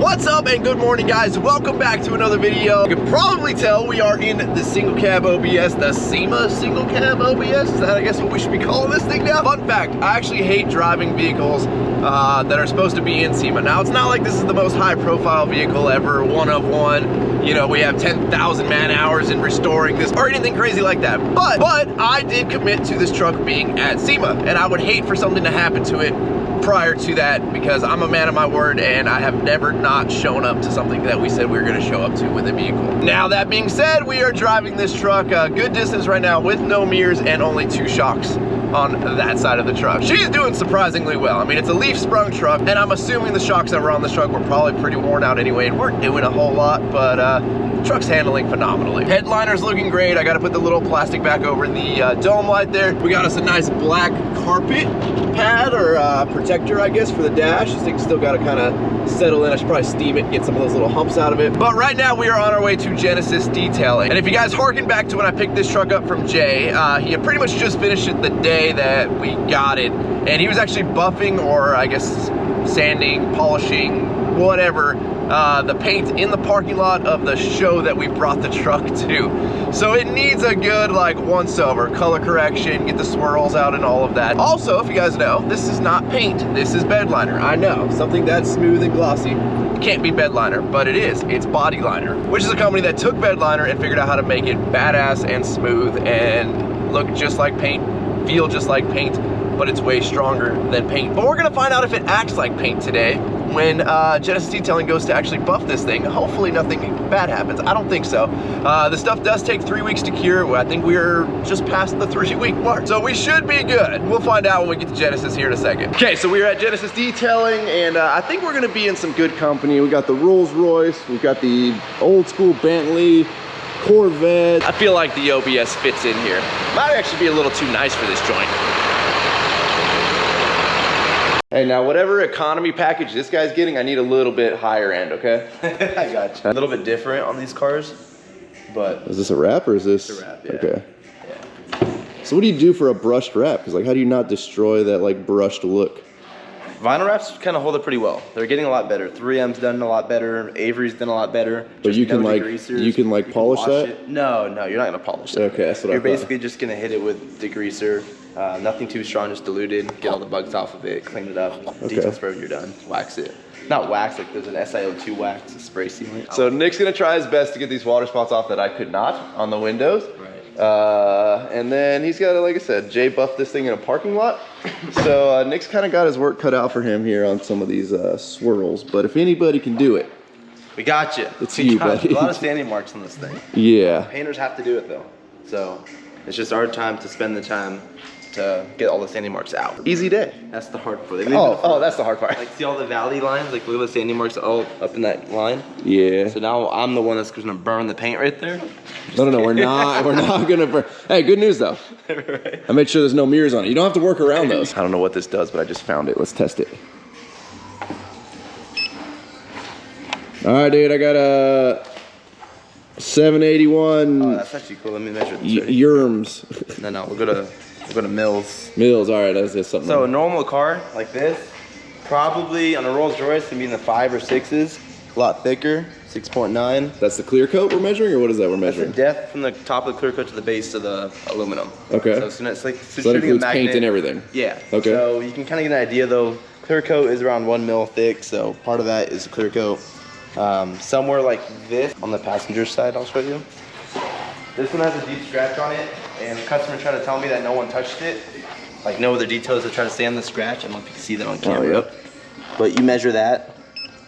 What's up and good morning, guys. Welcome back to another video. You can probably tell we are in the single cab OBS, the SEMA single cab OBS. Is that, I guess, what we should be calling this thing now? Fun fact, I actually hate driving vehicles that are supposed to be in SEMA. Now, it's not like this is the most high profile vehicle ever, one of one. You know, we have 10,000 man hours in restoring this or anything crazy like that. But I did commit to this truck being at SEMA, and I would hate for something to happen to it prior to that, because I'm a man of my word and I have never not shown up to something that we said we were going to show up to with a vehicle. Now, that being said, we are driving this truck a good distance right now with no mirrors and only 2 shocks on that side of the truck. She's doing surprisingly well. I mean, it's a leaf sprung truck, and I'm assuming the shocks that were on this truck were probably pretty worn out anyway and weren't doing a whole lot, but the truck's handling phenomenally. Headliner's looking great. I got to put the little plastic back over the dome light there. We got us a nice black carpet pad or protector, I guess, for the dash. This thing's still got to kind of settle in. I should probably steam it, get some of those little humps out of it. But right now we are on our way to Genesis Detailing. And if you guys harken back to when I picked this truck up from Jay, he had pretty much just finished it the day that we got it. And he was actually buffing, or I guess sanding, polishing, whatever, the paint in the parking lot of the show that we brought the truck to. So it needs a good like once over, color correction, get the swirls out and all of that. Also, if you guys know, this is not paint, this is bed liner. I know, something that's smooth and glossy can't be bed liner, but it is. It's Body Liner, which is a company that took bed liner and figured out how to make it badass and smooth and look just like paint, feel just like paint, but it's way stronger than paint. But we're gonna find out if it acts like paint today when Genesis Detailing goes to actually buff this thing. Hopefully nothing bad happens. I don't think so. The stuff does take 3 weeks to cure. I think we're just past the 3-week mark, so we should be good. We'll find out when we get to Genesis here in a second. Okay, so we're at Genesis Detailing, and I think we're gonna be in some good company. We got the Rolls Royce, we've got the old school Bentley, Corvette. I feel like the OBS fits in here. Might actually be a little too nice for this joint. Hey, now whatever economy package this guy's getting, I need a little bit higher end, okay? I got you. A little bit different on these cars, but... Is this a wrap or is this? It's a wrap, yeah. Okay. Yeah. So what do you do for a brushed wrap? Because like, how do you not destroy that like brushed look? Vinyl wraps kind of hold it pretty well. They're getting a lot better. 3M's done a lot better. Avery's done a lot better. But you can like, polish that? It. No, you're not gonna polish it. Okay, that's what You're basically just gonna hit it with degreaser. Nothing too strong, just diluted. Get all the bugs off of it, clean it up. Okay. Detail spray when you're done. Wax it. Not wax, like there's an SiO2 wax, a spray sealant. So Nick's gonna try his best to get these water spots off that I could not on the windows. Right. And then he's got, like I said, Jay buffed this thing in a parking lot. So Nick's kind of got his work cut out for him here on some of these swirls. But if anybody can do it, we got you. It's you, buddy. A lot of sanding marks on this thing. Yeah. Painters have to do it though. So it's just our time to spend the time to get all the sanding marks out. Easy day. That's the hard part. Oh, that's the hard part. Like, see all the valley lines? Like, look at the sanding marks all up in that line? Yeah. So now I'm the one that's gonna burn the paint right there. No, we're not gonna burn. Hey, good news though. Right. I made sure there's no mirrors on it. You don't have to work around those. I don't know what this does, but I just found it. Let's test it. All right, dude, I got a 781. Oh, that's actually cool. Let me measure this. Yerms. No, we'll go to Mills. Mills, all right, that's just something. So a normal car like this, probably on a Rolls Royce, can be in the 5 or 6s. A lot thicker, 6.9. That's the clear coat we're measuring, or what is that we're measuring? That's the depth from the top of the clear coat to the base of the aluminum. Okay. So it's like so that includes paint and everything. Yeah. Okay. So you can kind of get an idea though. Clear coat is around 1 mil thick, so part of that is a clear coat. Somewhere like this on the passenger side, I'll show you. This one has a deep scratch on it, and the customer tried to tell me that no one touched it. Like no other details to try to sand the scratch. I don't know if you can see that on camera. Oh, yep. But you measure that,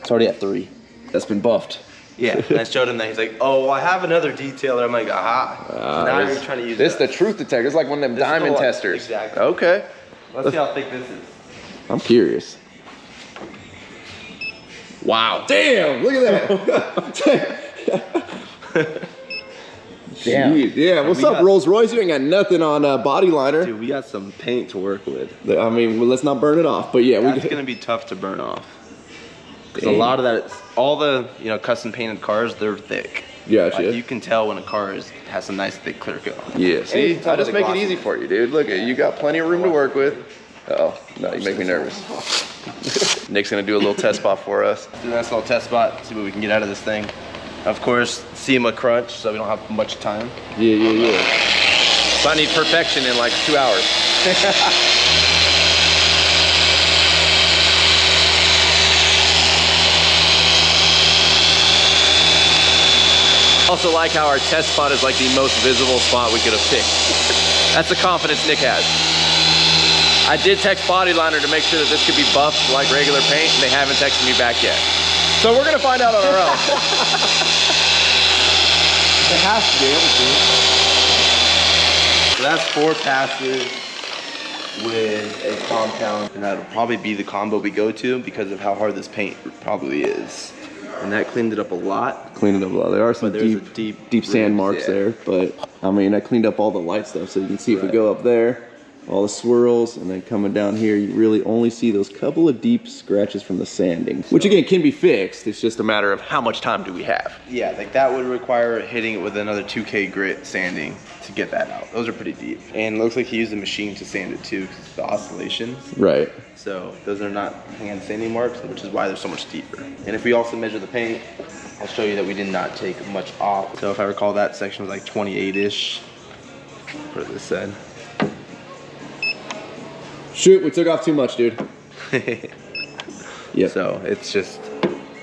it's already at 3. That's been buffed. Yeah, and I showed him that. He's like, oh, well, I have another detail. And I'm like, aha. So now you're trying to use this. This the truth detector. It's like one of them diamond testers. Exactly. Okay. Let's see how thick this is. I'm curious. Wow. Damn, look at that. Damn. Jeez. Yeah, what's up, Rolls Royce? You ain't got nothing on Body Liner. Dude, we got some paint to work with. I mean, well, let's not burn it off, but yeah. That's gonna be tough to burn off. Because a lot of that, all the custom painted cars, they're thick. Gotcha. Like, you can tell when a car has some nice thick clear coat. Yeah, see, I just make it easy for you, dude. Look, you got plenty of room to work with. Oh, no, you make me nervous. Nick's gonna do a little test spot for us. Do a nice little test spot, see what we can get out of this thing. Of course, SEMA crunch, so we don't have much time. Yeah. So I need perfection in like 2 hours. Also like how our test spot is like the most visible spot we could have picked. That's the confidence Nick has. I did text Bodyliner to make sure that this could be buffed like regular paint, and they haven't texted me back yet. So we're gonna find out on our own. It has to be able to. So that's 4 passes with a compound, and that'll probably be the combo we go to because of how hard this paint probably is. And that cleaned it up a lot. Cleaned it up a lot. There are some deep sand marks there, but I mean, I cleaned up all the light stuff, so you can see if we go up there, all the swirls, and then coming down here, you really only see those couple of deep scratches from the sanding, which again can be fixed. It's just a matter of how much time do we have. Yeah, like that would require hitting it with another 2K grit sanding to get that out. Those are pretty deep. And it looks like he used a machine to sand it too, because the oscillations. Right. So those are not hand sanding marks, which is why they're so much deeper. And if we also measure the paint, I'll show you that we did not take much off. So if I recall, that section was like 28-ish for this side. Shoot, we took off too much, dude. Yeah. So it's just,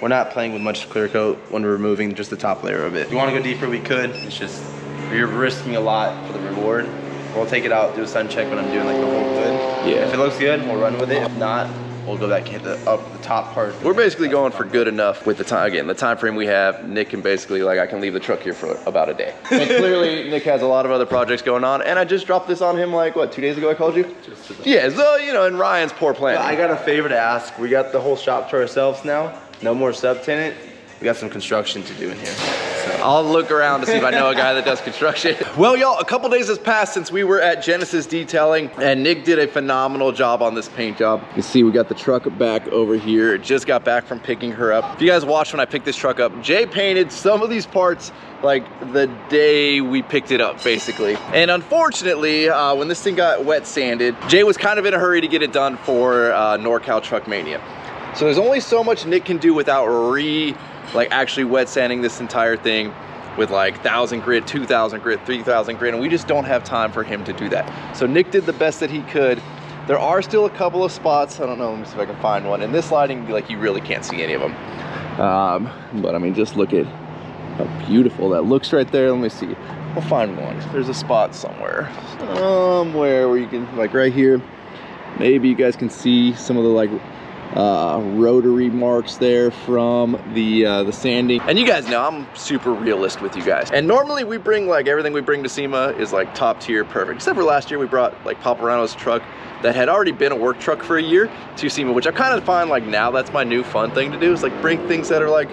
we're not playing with much clear coat when we're removing just the top layer of it. If you want to go deeper, we could. It's just, you're risking a lot for the reward. We'll take it out, do a sun check when I'm doing like the whole hood. Yeah. If it looks good, we'll run with it. If not, we'll go back and hit the top part. We're basically going for good enough with the time. Again, the time frame we have, Nick can basically, like, I can leave the truck here for about a day. And clearly, Nick has a lot of other projects going on, and I just dropped this on him like, what, 2 days ago I called you? Yeah, so, you know, and Ryan's poor planning. I got a favor to ask. We got the whole shop to ourselves now. No more subtenant. We got some construction to do in here. So. I'll look around to see if I know a guy that does construction. Well, y'all, a couple days has passed since we were at Genesis Detailing, and Nick did a phenomenal job on this paint job. You see, we got the truck back over here. Just got back from picking her up. If you guys watched when I picked this truck up, Jay painted some of these parts like the day we picked it up, basically. And unfortunately, when this thing got wet sanded, Jay was kind of in a hurry to get it done for NorCal Truck Mania. So there's only so much Nick can do without actually wet sanding this entire thing with like 1,000 grit, 2,000 grit, 3,000 grit, and we just don't have time for him to do that. So Nick did the best that he could. There are still a couple of spots. I don't know, let me see if I can find one. In this lighting, like, you really can't see any of them. But I mean, just look at how beautiful that looks right there. Let me see. We'll find one. There's a spot somewhere where you can, like right here, maybe you guys can see some of the like rotary marks there from the sanding. And you guys know I'm super realist with you guys, and normally we bring like everything we bring to SEMA is like top tier perfect, except for last year we brought like Paparano's truck that had already been a work truck for a year to SEMA, which I kind of find like now that's my new fun thing to do, is like bring things that are like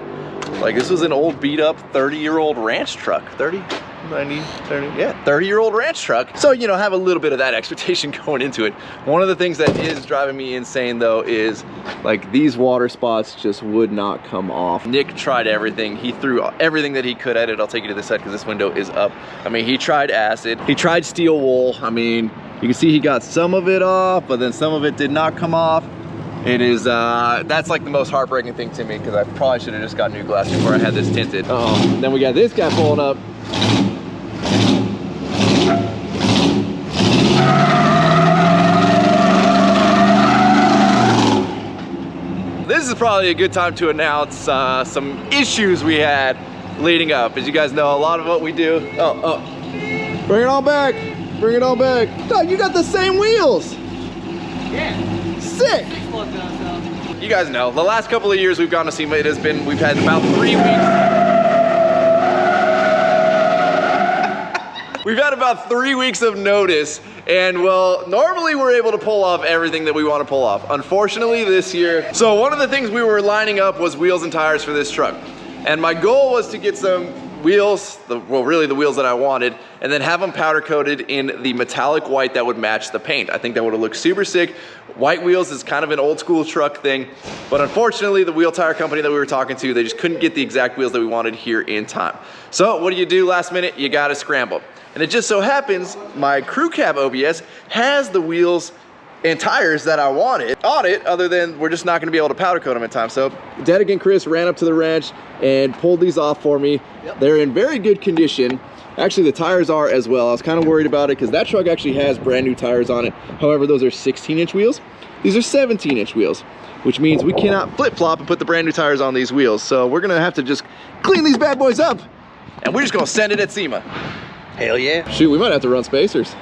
this was an old beat up 30-year-old ranch truck, 30-year-old ranch truck. So, you know, have a little bit of that expectation going into it. One of the things that is driving me insane though is like these water spots just would not come off. Nick tried everything. He threw everything that he could at it. I'll take you to this side because this window is up. I mean, he tried acid, he tried steel wool. I mean, you can see he got some of it off, but then some of it did not come off. It is, that's like the most heartbreaking thing to me, because I probably should have just got new glass before I had this tinted. Then we got this guy pulling up. This is probably a good time to announce some issues we had leading up. As you guys know, a lot of what we do, bring it on back, bring it on back. Dog, you got the same wheels. Yeah. Sick. You guys know, the last couple of years we've gone to SEMA, we've had about 3 weeks. We've had about 3 weeks of notice, and well, normally we're able to pull off everything that we want to pull off. Unfortunately this year, so one of the things we were lining up was wheels and tires for this truck. And my goal was to get some wheels, really the wheels that I wanted, and then have them powder coated in the metallic white that would match the paint. I think that would have looked super sick. White wheels is kind of an old school truck thing, but unfortunately the wheel tire company that we were talking to, they just couldn't get the exact wheels that we wanted here in time. So what do you do last minute? You gotta scramble. And it just so happens my crew cab OBS has the wheels and tires that I wanted on it, other than we're just not gonna be able to powder coat them in time. So Dedick and Chris ran up to the ranch and pulled these off for me. Yep. They're in very good condition. Actually, the tires are as well. I was kind of worried about it because that truck actually has brand new tires on it. However, those are 16-inch wheels. These are 17-inch wheels, which means we cannot flip-flop and put the brand new tires on these wheels. So we're gonna have to just clean these bad boys up, and we're just gonna send it at SEMA. Hell yeah. Shoot, we might have to run spacers.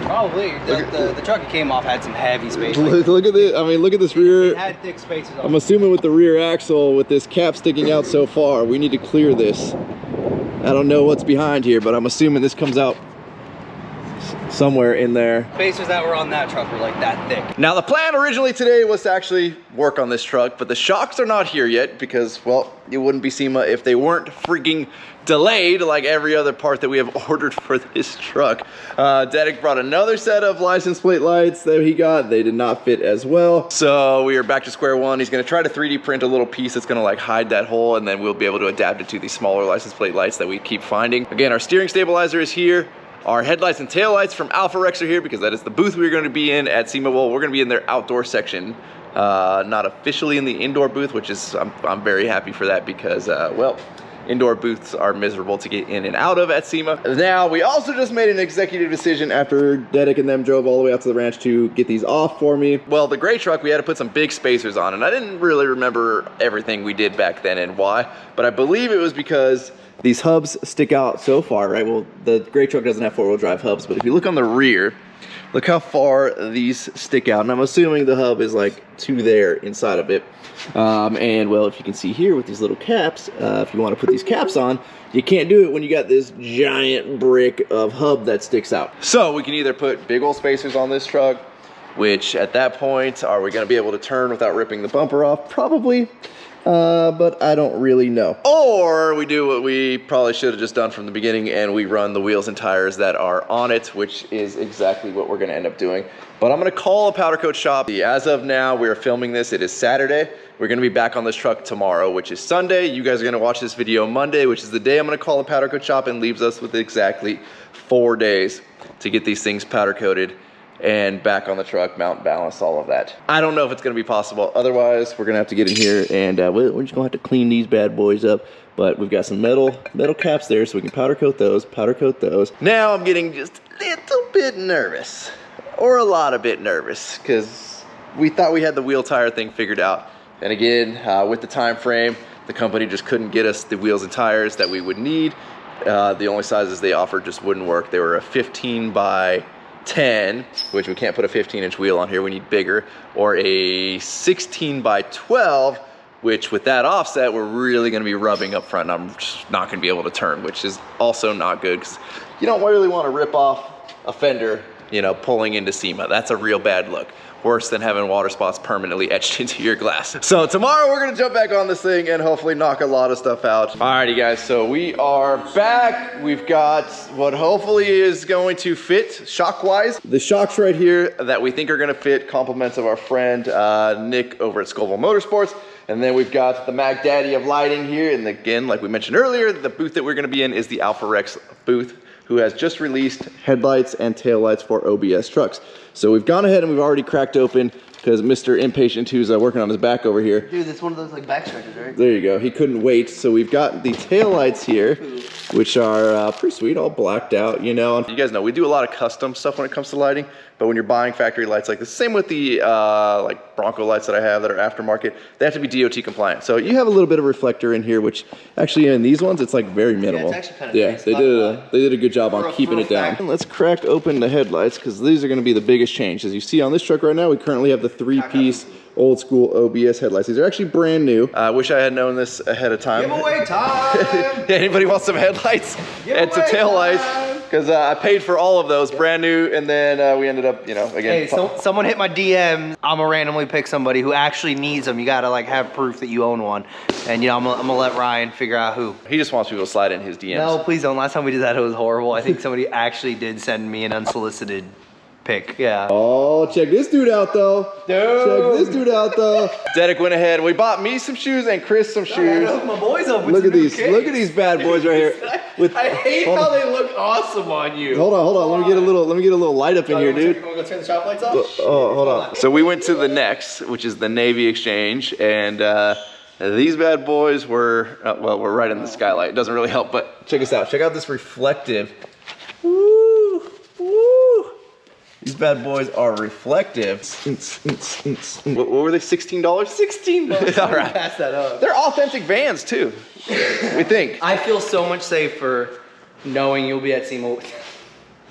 Probably. The truck it came off had some heavy spacers. Look at this. I mean, look at this rear. It had thick spacers. I'm assuming with the rear axle, with this cap sticking out so far, we need to clear this. I don't know what's behind here, but I'm assuming this comes out somewhere in there. Spacers that were on that truck were like that thick. Now the plan originally today was to actually work on this truck, but the shocks are not here yet because, well, it wouldn't be SEMA if they weren't freaking delayed like every other part that we have ordered for this truck. Dedick brought another set of license plate lights that he got. They did not fit as well. So we are back to square one. He's gonna try to 3D print a little piece that's gonna like hide that hole, and then we'll be able to adapt it to these smaller license plate lights that we keep finding. Again, our steering stabilizer is here. Our headlights and taillights from Alpha Rex are here because that is the booth we're gonna be in at SEMA. Well, we're gonna be in their outdoor section. Not officially in the indoor booth, which is, I'm very happy for that because, well, indoor booths are miserable to get in and out of at SEMA. Now, we also just made an executive decision after Dedick and them drove all the way out to the ranch to get these off for me. Well, the gray truck, we had to put some big spacers on, and I didn't really remember everything we did back then and why, but I believe it was because these hubs stick out so far, right? Well, the gray truck doesn't have four-wheel drive hubs, but if you look on the rear, look how far these stick out. And I'm assuming the hub is like to there inside of it. And well, if you can see here with these little caps, if you want to put these caps on, you can't do it when you got this giant brick of hub that sticks out. So we can either put big old spacers on this truck, which at that point, are we gonna be able to turn without ripping the bumper off? Probably. But I don't really know. Or we do what we probably should have just done from the beginning and we run the wheels and tires that are on it, which is exactly what we're gonna end up doing. But I'm gonna call a powder coat shop. As of now, we are filming this, it is Saturday. We're gonna be back on this truck tomorrow, which is Sunday. You guys are gonna watch this video Monday, which is the day I'm gonna call a powder coat shop, and leaves us with exactly 4 days to get these things powder coated and back on the truck, mount, balance, all of that. I don't know if it's gonna be possible. Otherwise, we're gonna have to get in here and we're just gonna have to clean these bad boys up. But we've got some metal caps there so we can powder coat those, Now I'm getting just a little bit nervous, or a lot of bit nervous, because we thought we had the wheel tire thing figured out. And again, with the time frame, the company just couldn't get us the wheels and tires that we would need. The only sizes they offered just wouldn't work. They were a 15 by 10, which we can't put a 15-inch wheel on here, we need bigger, or a 16 by 12, which with that offset, we're really gonna be rubbing up front, and I'm just not gonna be able to turn, which is also not good, because you don't really wanna rip off a fender, you know, pulling into SEMA. That's a real bad look. Worse than having water spots permanently etched into your glass. So tomorrow we're gonna jump back on this thing and hopefully knock a lot of stuff out. Alrighty guys, so we are back. We've got what hopefully is going to fit shock-wise. The shocks right here that we think are gonna fit, compliments of our friend Nick over at Scoville Motorsports. And then we've got the Mac Daddy of lighting here. And again, like we mentioned earlier, the booth that we're gonna be in is the Alpha Rex booth, who has just released headlights and taillights for OBS trucks. So we've gone ahead and we've already cracked open, because Mr. Impatient, who's working on his back over here. Dude, that's one of those like back stretchers, right? There you go, he couldn't wait. So we've got the taillights here, which are pretty sweet, all blacked out, you know. You guys know, we do a lot of custom stuff when it comes to lighting, but when you're buying factory lights like this, same with the like Bronco lights that I have that are aftermarket, they have to be DOT compliant. So you have a little bit of reflector in here, which actually in these ones, it's like very minimal. Yeah, it's actually kind of nice. They did a good job on keeping it down. Let's crack open the headlights, because these are gonna be the biggest change. As you see on this truck right now, we currently have the 3-piece old school OBS headlights. These are actually brand new. I wish I had known this ahead of time. Giveaway time! Yeah, anybody wants some headlights and some tail lights? Because I paid for all of those, brand new, and then we ended up, you know, again. Hey, someone hit my DM. I'm gonna randomly pick somebody who actually needs them. You gotta like have proof that you own one. And you know, I'm gonna let Ryan figure out who. He just wants people to slide in his DMs. No, please don't. Last time we did that, it was horrible. I think somebody actually did send me an unsolicited pick. Yeah. Oh, check this dude out though. Check this dude out though. Derek went ahead. We bought me some shoes and Chris some shoes. My boys up with Look at these. Look at these bad boys right here. I hate how they look awesome on you. Hold on. Let me get a little light up in here, dude. Wanna go turn the shop lights off? Oh, hold on. So we went to the Next, which is the Navy Exchange, and these bad boys were well, we're right in the skylight. It doesn't really help, but check us out. Check out this reflective. Woo, woo. These bad boys are reflective. What were they? $16? $16. All right. Pass that up. They're authentic Vans too. We think. I feel so much safer knowing you'll be at SEMA with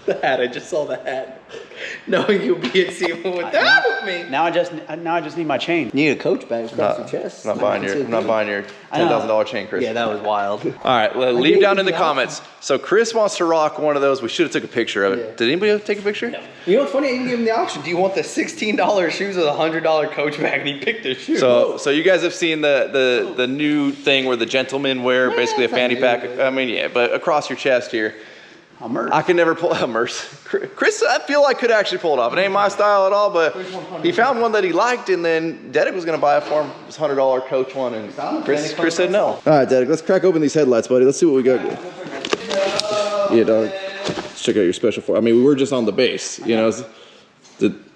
the hat. I just saw the hat. Knowing you'll be at SEMA with that with me. Now I just need my chain. You need a coach bag across your chest. I'm not buying your $10,000 chain, Chris. Yeah, that was wild. All right, well, leave down in the comments. So Chris wants to rock one of those. We should have took a picture of it. Yeah. Did anybody take a picture? No. You know what's funny? I even gave him the option. Do you want the $16 shoes or the $100 coach bag? And he picked the shoes. So you guys have seen the new thing where the gentlemen wear basically a fanny pack. I mean, yeah, but across your chest here. I can never pull a Merce. Chris, I feel like could actually pull it off. It ain't my style at all, but he found one that he liked, and then Derek was gonna buy it for him, this $100 coach one, and Chris said no. All right, Derek, let's crack open these headlights, buddy. Let's see what we got. Yeah, dog. Let's check out your special force. I mean, we were just on the base, you know.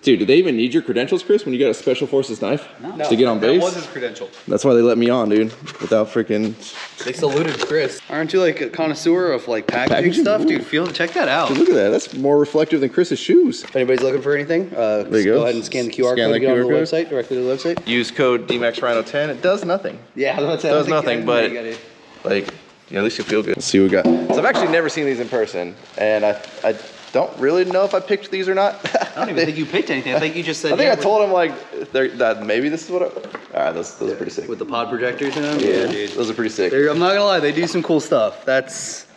Dude, did they even need your credentials, Chris, when you got a Special Forces knife to get on base? That was his credential. That's why they let me on, dude, without freaking... They saluted Chris. Aren't you like a connoisseur of like packaging stuff? Dude, check that out. Dude, look at that. That's more reflective than Chris's shoes. If anybody's looking for anything, there you go. Go ahead and scan the QR code. Get on the website, directly to the website. Use code Dmaxryno10. It does nothing. Yeah, it does nothing, but like, at least you feel good. Let's see what we got. So I've actually never seen these in person, and I don't really know if I picked these or not. I don't even think you picked anything. I think you just said. I think I told him like that maybe this is what. All right, those are pretty sick. With the pod projectors in them. Yeah, dude, those are pretty sick. I'm not gonna lie, they do some cool stuff. That's.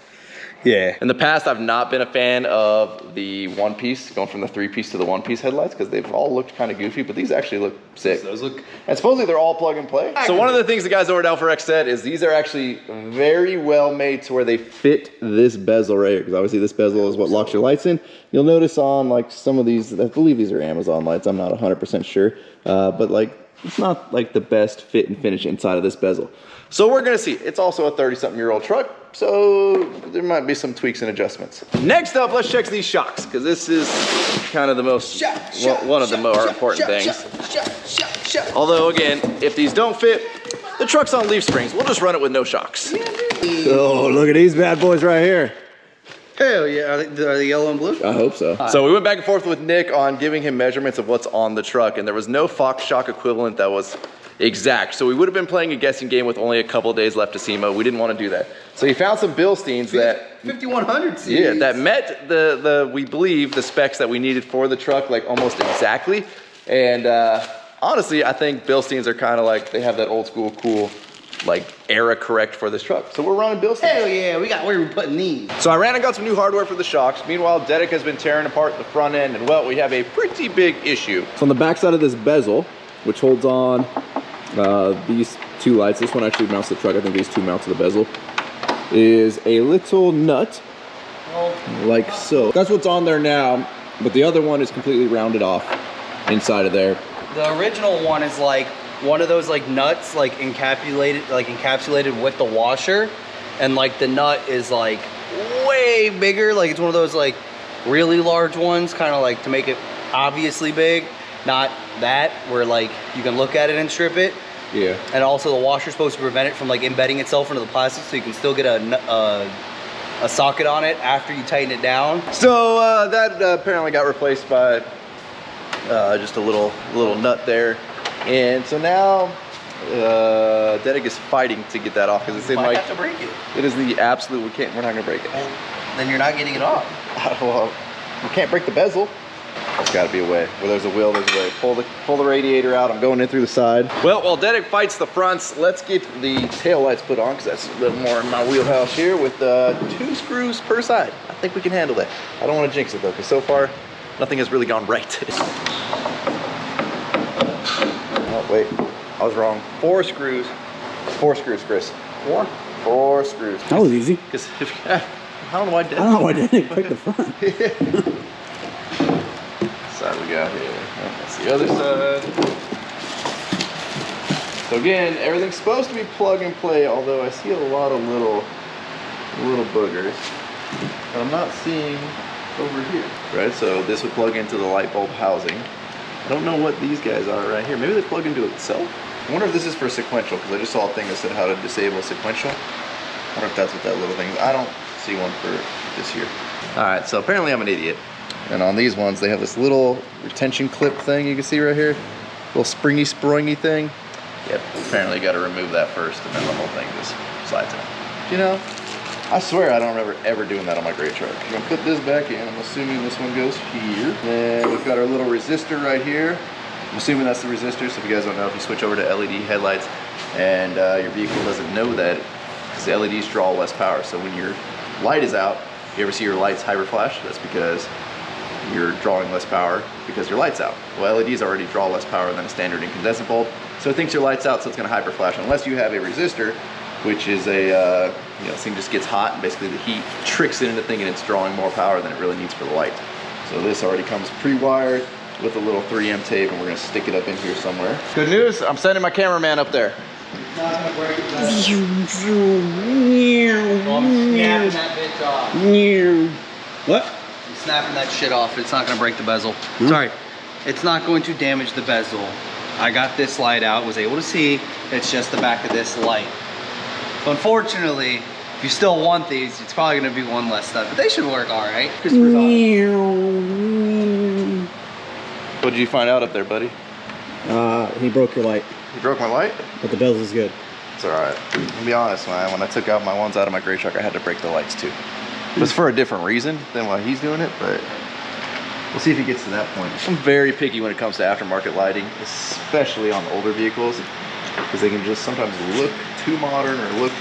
Yeah. In the past, I've not been a fan of the one piece, going from the 3-piece to the 1-piece headlights, because they've all looked kind of goofy, but these actually look sick. Those look. And supposedly they're all plug and play. So one of the things the guys over at Alpha X said is these are actually very well made to where they fit this bezel right here, because obviously this bezel is what locks your lights in. You'll notice on like some of these, I believe these are Amazon lights, I'm not 100% sure, but like it's not like the best fit and finish inside of this bezel. So we're gonna see. It's also a 30-something-year-old truck, so there might be some tweaks and adjustments. Next up, let's check these shocks, because this is kind of the most, one of the more important things. Although again, if these don't fit, the truck's on leaf springs. We'll just run it with no shocks. Oh, look at these bad boys right here. Hell yeah, are they yellow and blue? I hope so. So we went back and forth with Nick on giving him measurements of what's on the truck, and there was no Fox shock equivalent that was exact. So we would have been playing a guessing game with only a couple of days left to SEMA. We didn't want to do that. So he found some Bilsteins that 5100 series. Yeah, that met we believe the specs that we needed for the truck like almost exactly. And honestly, I think Bilsteins are kind of like, they have that old school cool like era correct for this truck. So we're running Bilsteins. Hell yeah, where are we putting these? So I ran and got some new hardware for the shocks. Meanwhile, Derek has been tearing apart the front end, and well, we have a pretty big issue. So on the back side of this bezel, which holds on these two lights, this one actually mounts the truck, I think these two mount to the bezel, is a little nut, like so. That's what's on there now, but the other one is completely rounded off inside of there. The original one is like one of those like nuts like encapsulated with the washer, and like the nut is like way bigger, like it's one of those like really large ones, kind of like to make it obviously big, not that where like you can look at it and strip it. Yeah. And also the washer's supposed to prevent it from like embedding itself into the plastic, so you can still get a socket on it after you tighten it down. So that apparently got replaced by just a little nut there. And so now Derek is fighting to get that off because it's in like, have to break it. It is the absolute, we're not gonna break it. Well, then you're not getting it off. Well, we can't break the bezel. There's gotta be a way. Where there's a will, there's a way. Pull the radiator out. I'm going in through the side. Well, while Derek fights the fronts, let's get the tail lights put on because that's a little more in my wheelhouse here with 2 screws per side. I think we can handle that. I don't want to jinx it though, because so far nothing has really gone right. Oh wait, I was wrong. 4 screws. 4 screws, Chris. 4? 4 screws. That was easy. Because I don't know why Derek. I don't know why Derek picked the front. got here. That's the other side. So again, everything's supposed to be plug and play, although I see a lot of little boogers that I'm not seeing over here. Right, so this would plug into the light bulb housing. I don't know what these guys are right here. Maybe they plug into itself. I wonder if this is for sequential, because I just saw a thing that said how to disable sequential. I wonder if that's what that little thing is. I don't see one for this here. All right, so apparently I'm an idiot. And on these ones, they have this little retention clip thing you can see right here. Little springy thing. Yep, apparently you gotta remove that first, and then the whole thing just slides out. You know, I swear I don't remember ever doing that on my great truck. I'm gonna put this back in. I'm assuming this one goes here. Then we've got our little resistor right here. I'm assuming that's the resistor, so if you guys don't know, if you switch over to LED headlights and your vehicle doesn't know that, because the LEDs draw less power. So when your light is out, you ever see your lights hyper flash? That's because you're drawing less power because your light's out. Well, LEDs already draw less power than a standard incandescent bulb, so it thinks your light's out, so it's gonna hyper flash, unless you have a resistor, which is a, this thing just gets hot, and basically the heat tricks it into thinking it's drawing more power than it really needs for the light. So this already comes pre-wired with a little 3M tape, and we're gonna stick it up in here somewhere. Good news, I'm sending my cameraman up there. Not gonna break the bed. I'm snapping that bitch off. What? I'm snapping that shit off. It's not gonna break the bezel. Sorry. It's not going to damage the bezel. I got this light out, was able to see. It's just the back of this light. So unfortunately, if you still want these, it's probably gonna be one less stuff, but they should work all right. Christopher's on. What did you find out up there, buddy? He broke your light, You broke my light? but the bezel's good. It's all right. To be honest, man, when I took out my ones out of my gray truck, I had to break the lights too. It was for a different reason than why he's doing it, but we'll see if he gets to that point. I'm very picky when it comes to aftermarket lighting, especially on older vehicles, because they can just sometimes look too modern or look,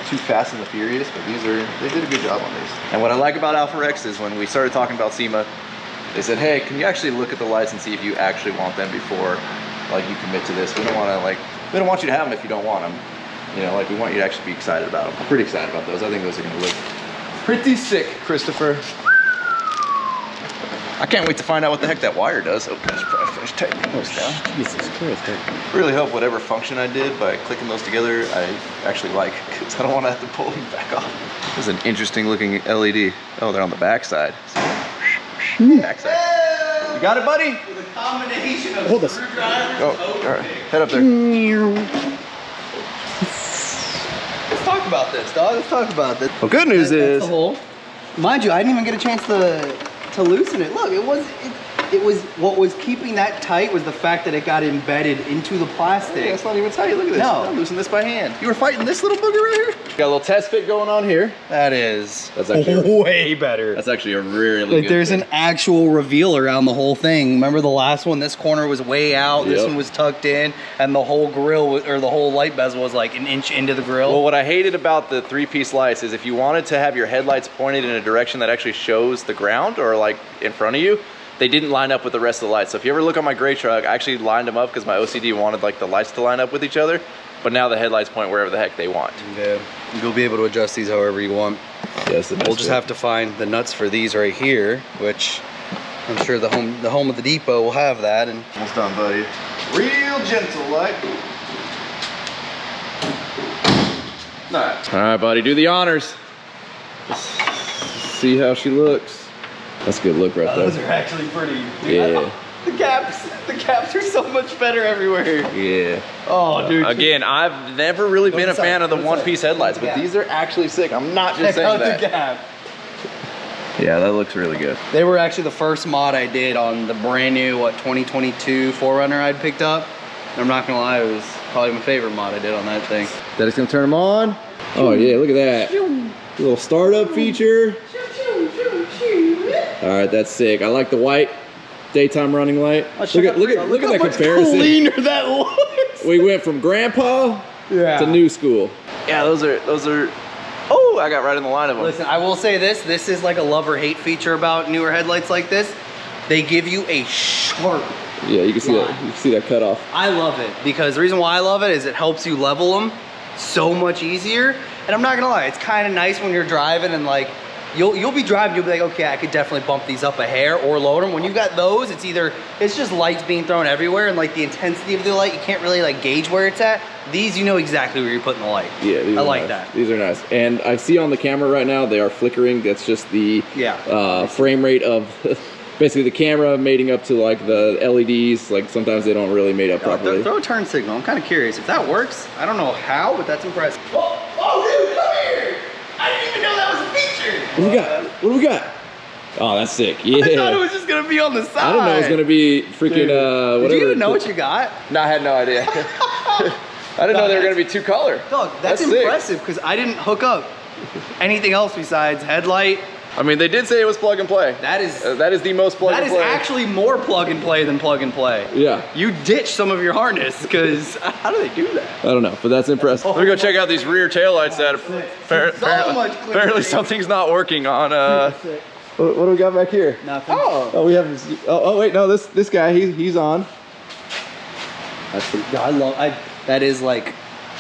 too fast and the furious, but they did a good job on these. And what I like about Alpha X is when we started talking about SEMA, they said, hey, can you actually look at the lights and see if you actually want them before you commit to this? We don't want you to have them if you don't want them. We want you to actually be excited about them. I'm pretty excited about those. I think those are gonna look pretty sick, Christopher. I can't wait to find out what the heck that wire does. Oh, I just probably finished tightening those down. Jesus Christ. Really hope whatever function I did by clicking those together, I actually like, because I don't want to have to pull them back off. This is an interesting looking LED. Oh, they're on the back side. Backside. You got it, buddy? With a combination of Hold this. screwdrivers. Oh, all right. Head up there. Let's talk about this, dog. Let's talk about this. Well, good news That's is, the hole. Mind you, I didn't even get a chance to loosen it. Look, it was what was keeping that tight was the fact that it got embedded into the plastic. that's not even tight. Look at this. No. I'm loosening this by hand. You were fighting this little booger right here? Got a little test fit going on here. That's actually way better. That's actually a really Like good there's thing. an actual reveal around the whole thing. Remember the last one? This corner was way out. This Yep. one was tucked in, and the whole grill or the whole light bezel was like an inch into the grill. Well, what I hated about the three-piece lights is if you wanted to have your headlights pointed in a direction that actually shows the ground or like in front of you, they didn't line up with the rest of the lights. So if you ever look on my gray truck, I actually lined them up because my OCD wanted like the lights to line up with each other, but now the headlights point wherever the heck they want. Yeah, you'll be able to adjust these however you want. Yes, We'll just have to find the nuts for these right here, which I'm sure the home of the depot will have that. And almost done, buddy. Real gentle light. All right, buddy, do the honors. Let's see how she looks. That's a good look right there. those are actually pretty. Dude, Yeah. The caps are so much better everywhere. Yeah. Oh, dude. Again, I've never really been a fan of the one-piece headlights, but these are actually sick. I'm not just Check out saying the that. gap. Yeah, that looks really good. They were actually the first mod I did on the brand new 2022 4Runner I'd picked up. And I'm not gonna lie, it was probably my favorite mod I did on that thing. That is gonna turn them on. Oh yeah, look at that. Little startup feature. All right, that's sick. I like the white daytime running light. Look at that comparison. Cleaner that looks. We went from grandpa to new school. Yeah, those are. Oh, I got right in the line of them. Listen, I will say this. This is like a love or hate feature about newer headlights like this. They give you a sharp. Yeah, you can see that. You can see that cut off. I love it because the reason why I love it is it helps you level them so much easier. And I'm not gonna lie, it's kind of nice when you're driving and like you'll be driving, you'll be like, okay, I could definitely bump these up a hair or lower them. When you got those, it's just lights being thrown everywhere, and like the intensity of the light, you can't really like gauge where it's at. These, you know exactly where you're putting the light. Yeah, I like that. These are nice. And I see on the camera right now, they are flickering. That's just the frame rate of basically the camera mating up to like the LEDs. Like sometimes they don't really mate up properly. Throw a turn signal. I'm kind of curious if that works. I don't know how, but that's impressive. Oh, dude, come here! I didn't even know that was a feature. What do we got? What do we got? Oh, that's sick. Yeah. I thought it was just gonna be on the side. I didn't know it was gonna be freaking whatever. Did you even know what you got? No, I had no idea. I didn't know they were gonna be two color. Dog, that's impressive because I didn't hook up anything else besides headlight. I mean, they did say it was plug and play. That is the most plug and play. That is actually more plug and play than plug and play. Yeah. You ditched some of your harness because how do they do that? I don't know, but that's impressive. Let me go check out these rear taillights that apparently something's not working on. What do we got back here? Nothing. Oh, we have. Oh, wait, no, this guy, he's on. That's pretty, that is like.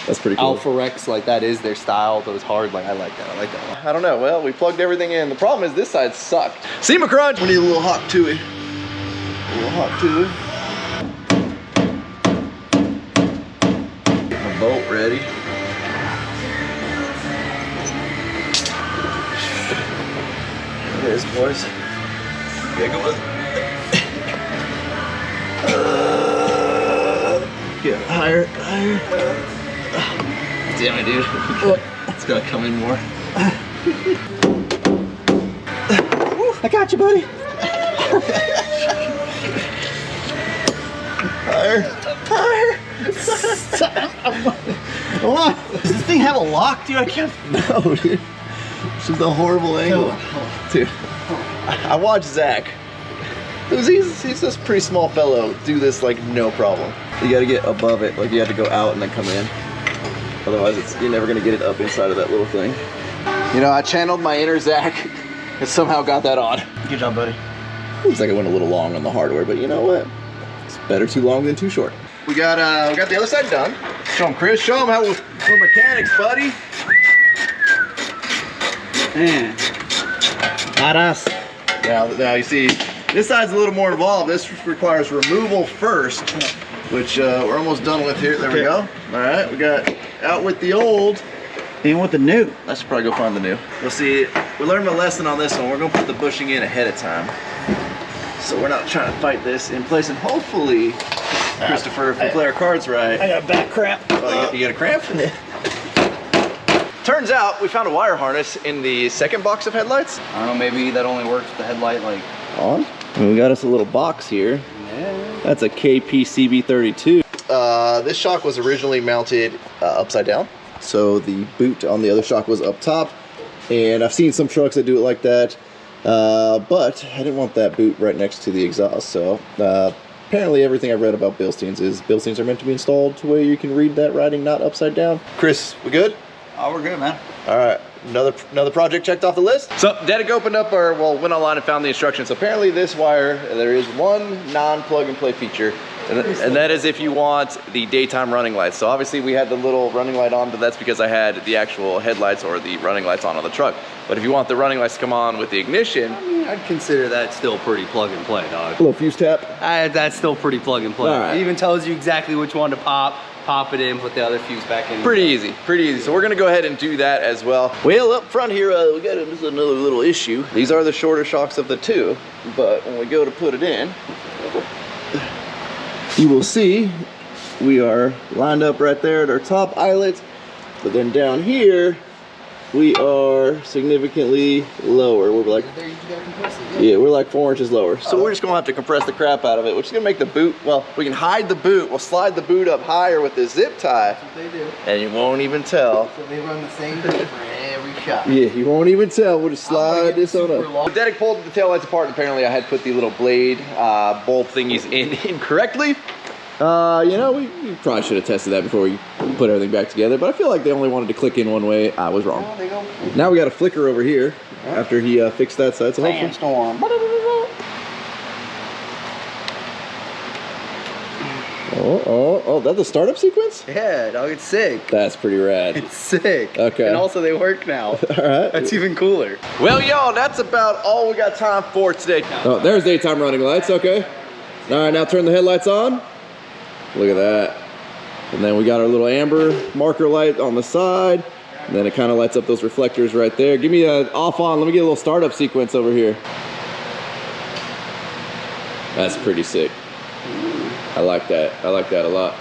That's pretty cool. Alpha Rex, like that is their style. Those hard, like I like that. I like that one. I don't know. Well, we plugged everything in. The problem is this side sucked. SEMA crunch. We need a little hot tooey. A little hot tooey. Get my bolt ready. There it is, boys. Gotta go get higher. Damn it, dude. It's gonna come in more. I got you, buddy. Higher. Hold on. Does this thing have a lock, dude? I can't. No, dude. This is a horrible angle. Dude, I watched Zach. He's this pretty small fellow. Do this like no problem. You gotta get above it. Like you have to go out and then come in. Otherwise, you're never gonna get it up inside of that little thing. You know, I channeled my inner Zach and somehow got that on. Good job, buddy. Looks like I went a little long on the hardware, but you know what? It's better too long than too short. We got the other side done. Show him, Chris. Show him how we're mechanics, buddy. Man, badass. Now you see, this side's a little more involved. This requires removal first, which we're almost done with here. There we go. All right, we got out with the old. In with the new. I should probably go find the new. We'll see. We learned a lesson on this one. We're gonna put the bushing in ahead of time, so we're not trying to fight this in place. And hopefully, Christopher, if we play our cards right. I got a back cramp. Oh, you got a cramp? Turns out we found a wire harness in the second box of headlights. I don't know, maybe that only works with the headlight like On. And we got us a little box here. yeah. That's a KPCB32. This shock was originally mounted upside down. So the boot on the other shock was up top. And I've seen some trucks that do it like that. But I didn't want that boot right next to the exhaust. So apparently everything I've read about Bilsteins is Bilsteins are meant to be installed to where you can read that writing not upside down. Chris, we good? Oh, we're good, man. All right, another project checked off the list. So Dedic opened up went online and found the instructions. Apparently this wire, there is one non-plug and play feature, and that is if you want the daytime running lights. So obviously we had the little running light on, but that's because I had the actual headlights or the running lights on the truck. But if you want the running lights to come on with the ignition, I mean, I'd consider that still pretty plug and play, dog. a little fuse tap. That's still pretty plug and play. All right. It even tells you exactly which one to pop it in, put the other fuse back in. Pretty easy, pretty easy. So we're gonna go ahead and do that as well. Well, up front here, we got this is another little issue. These are the shorter shocks of the two, but when we go to put it in, you will see we are lined up right there at our top eyelets, but then down here, we are significantly lower. We're like, yeah, we're like 4 inches lower. So we're just gonna have to compress the crap out of it, which is gonna make the boot, well, we can hide the boot. We'll slide the boot up higher with this zip tie. That's what they do. And you won't even tell. So they run the same boot for every shot. Yeah, you won't even tell. We'll just slide this on up. Dedic pulled the taillights apart. Apparently I had put the little blade bolt thingies in incorrectly. You know, we probably should have tested that before we put everything back together, but I feel like they only wanted to click in one way. I was wrong. Now we got a flicker over here after he fixed that side, so hopefully. Sandstorm. Oh, that's the startup sequence? Yeah, dog, it's sick. That's pretty rad. It's sick. Okay. And also they work now. All right. That's even cooler. Well, y'all, that's about all we got time for today. Oh, there's daytime running lights, okay. All right, now turn the headlights on. Look at that. And then we got our little amber marker light on the side. And then it kind of lights up those reflectors right there. Give me a off on, let me get a little startup sequence over here. That's pretty sick. I like that a lot.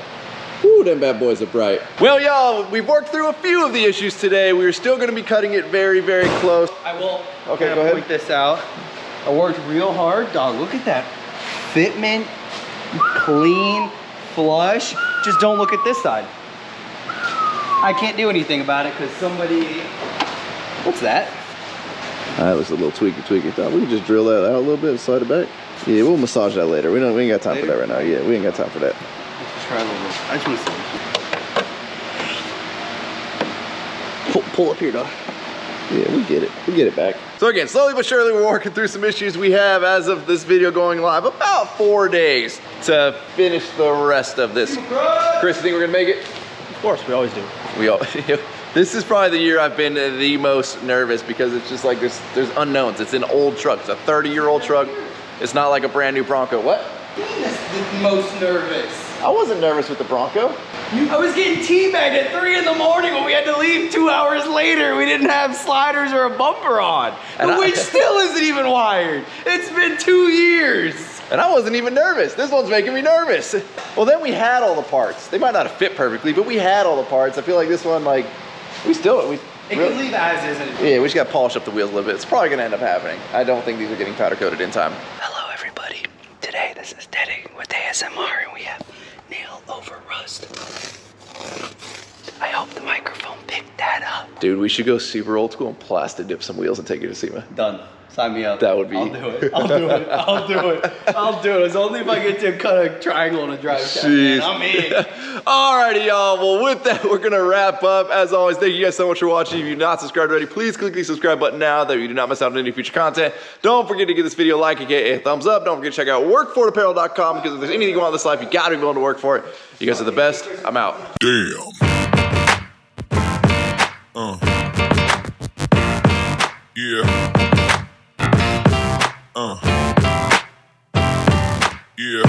Ooh, them bad boys are bright. Well, y'all, we've worked through a few of the issues today. We're still gonna be cutting it very, very close. I will Okay, go ahead. point this out. I worked real hard. Dog, look at that fitment, clean, flush. Just don't look at this side. I can't do anything about it because somebody, what's that? That was a little tweaky. Thought we could just drill that out a little bit and slide it back. Yeah, we'll massage that later. We ain't got time for that right now. Yeah, we ain't got time for that. Let's try a little bit. I just want to see. Pull up here, dog. Yeah, we get it. We get it back. So again, slowly but surely, we're working through some issues. We have, as of this video going live, about 4 days to finish the rest of this. Chris, you think we're gonna make it? Of course, we always do. We all. This is probably the year I've been the most nervous because it's just like there's unknowns. It's an old truck. It's a 30-year-old truck. It's not like a brand new Bronco. What? That's the most nervous. I wasn't nervous with the Bronco. I was getting teabagged at 3 in the morning when we had to leave 2 hours later. We didn't have sliders or a bumper on. The winch still isn't even wired. It's been 2 years. And I wasn't even nervous. This one's making me nervous. Well, then we had all the parts. They might not have fit perfectly, but we had all the parts. I feel like this one, like, It could leave as is. Yeah, we just got to polish up the wheels a little bit. It's probably going to end up happening. I don't think these are getting powder coated in time. Hello, everybody. Today, this is Teddy with ASMR, and we have nail over rust. I hope the microphone picked that up. Dude, we should go super old school and plastic dip some wheels and take it to SEMA. Done. Sign me up. That would be. I'll do it. I'll do it. I'll do it. I'll do it. It's only if I get to cut a triangle in a drive shaft. Man, I'm in. Alrighty, y'all. Well, with that, we're going to wrap up. As always, thank you guys so much for watching. If you're not subscribed already, please click the subscribe button now that you do not miss out on any future content. Don't forget to give this video a like, aka a thumbs up. Don't forget to check out workforapparel.com because if there's anything you want in this life, you got to be willing to work for it. You guys are the best. I'm out. Damn. Yeah. Yeah.